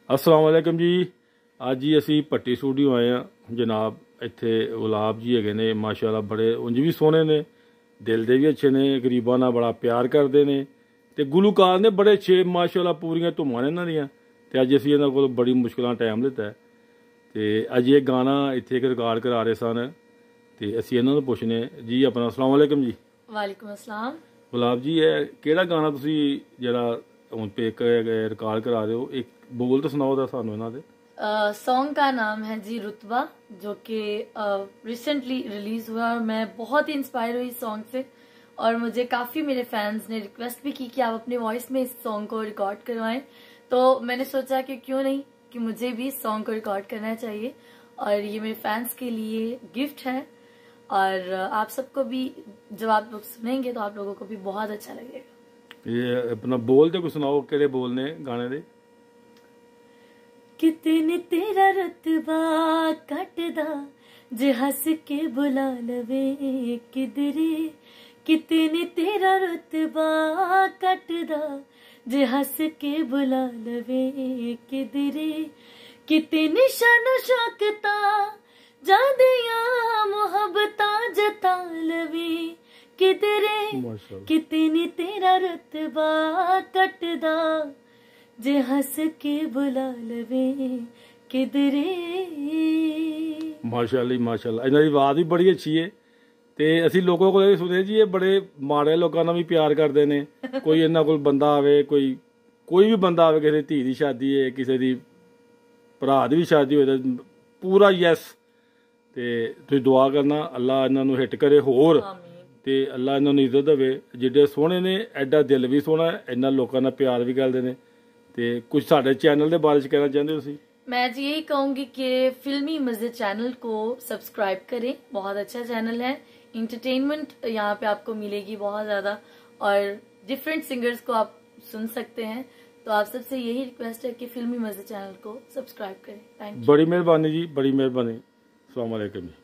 अस्सलाम वालेकुम जी। ਅੱਜ ਜੀ ਅਸੀਂ ਭੱਟੀ ਸਟੂਡੀਓ ਆਏ ਆ ਜਨਾਬ। ਇੱਥੇ ਗੁਲਾਬ ਜੀ ਹੈਗੇ ਨੇ, ਮਾਸ਼ਾਅੱਲਾ ਬੜੇ ਉਂਝ ਵੀ ਸੋਹਣੇ ਨੇ, ਦਿਲ ਦੇ ਵੀ ਅੱਛੇ ਨੇ, ਗਰੀਬਾਂ ਨਾਲ ਬੜਾ ਪਿਆਰ ਕਰਦੇ ਨੇ ਤੇ ਗੁਲੂਕਾਰ ਨੇ ਬੜੇ ਅੱਛੇ ਮਾਸ਼ਾਅੱਲਾ, ਪੂਰੀਆਂ ਧੁੰਮਾਂ ਨੇ ਇਹਨਾਂ ਦੀਆਂ। ਤੇ ਅੱਜ ਅਸੀਂ ਇਹਨਾਂ ਕੋਲ ਬੜੀ ਮੁਸ਼ਕਿਲਾਂ ਟਾਈਮ ਲਿੱਤਾ ਤੇ ਅੱਜ ਇਹ ਗਾਣਾ ਇੱਥੇ ਇੱਕ ਰਿਕਾਰਡ ਕਰਾ ਰਹੇ ਸਨ ਤੇ ਅਸੀਂ ਇਹਨਾਂ ਨੂੰ ਪੁੱਛਨੇ ਜੀ ਆਪਣਾ। अस्सलाम वालेकुम जी। वालेकुम अस्सलाम। गुलाब जी, ਇਹ ਕਿਹੜਾ ਗਾਣਾ ਤੁਸੀਂ ਜਿਹੜਾ ਹੁਣ पे रिकॉर्ड करा रहे हो, एक बोल तो सुनाओ दा सानू इन्हां दे। सॉन्ग का नाम है जी रुतबा, जो कि रिसेंटली रिलीज हुआ और मैं बहुत ही इंस्पायर हुई इस सॉन्ग से। और मुझे काफी मेरे फैंस ने रिक्वेस्ट भी की कि आप अपनी वॉइस में इस सॉन्ग को रिकॉर्ड करवाएं, तो मैंने सोचा कि क्यों नहीं कि मुझे भी इस सॉन्ग को रिकॉर्ड करना चाहिए। और ये मेरे फैंस के लिए गिफ्ट है और आप सबको भी जब आप लोग सुनेंगे तो आप लोगों को भी बहुत अच्छा लगेगा। ये अपना बोल तो कुछ सुनाओ, केड़े बोल ने गाने दे। कितने तेरा रुतबा कटदा जे हंस के बुला लवे किधरे, कितने तेरा रुतबा कटदा जे हंस के बुला लवे किधरे, कितने शन शौकता जादिया मोहब्बता जता लवे किधरे, कितने तेरा रुतबा कटदा जे हंस के बुला लवे किधरे। माशाअल्लाह माशाअल्लाह, इन्हां दी आवाज़ भी बड़ी अच्छी है ते असीं लोगों को सुने जी ये बड़े माड़े लोगों नाल भी प्यार करते ने। कोई इन्हां कोल बंदा आवे, कोई भी बंदा आवे, किसी धी दी शादी है, किसी दी भरा दी भी शादी होए ते पूरा यस। ते तुसीं दुआ करना अल्लाह इन्हां नूं हिट करे होर ते अल्लाह इन्हां नूं इज्जत देवे। जिड्डे सोहणे ने एडा दिल भी सोहना है, इन्हां लोकां नाल प्यार भी करदे ने। ते कुछ साडे चैनल दे बारे च कहना चाहते हो तुसीं? मैं जी यही कहूंगी कि फिल्मी मजे चैनल को सब्सक्राइब करें, बहुत अच्छा चैनल है। इंटरटेनमेंट यहाँ पे आपको मिलेगी बहुत ज्यादा और डिफरेंट सिंगर्स को आप सुन सकते हैं। तो आप सबसे यही रिक्वेस्ट है कि फिल्मी मजे चैनल को सब्सक्राइब करें। Thank you. बड़ी मेहरबानी जी, बड़ी मेहरबानी। अस्सलाम वालेकुम जी।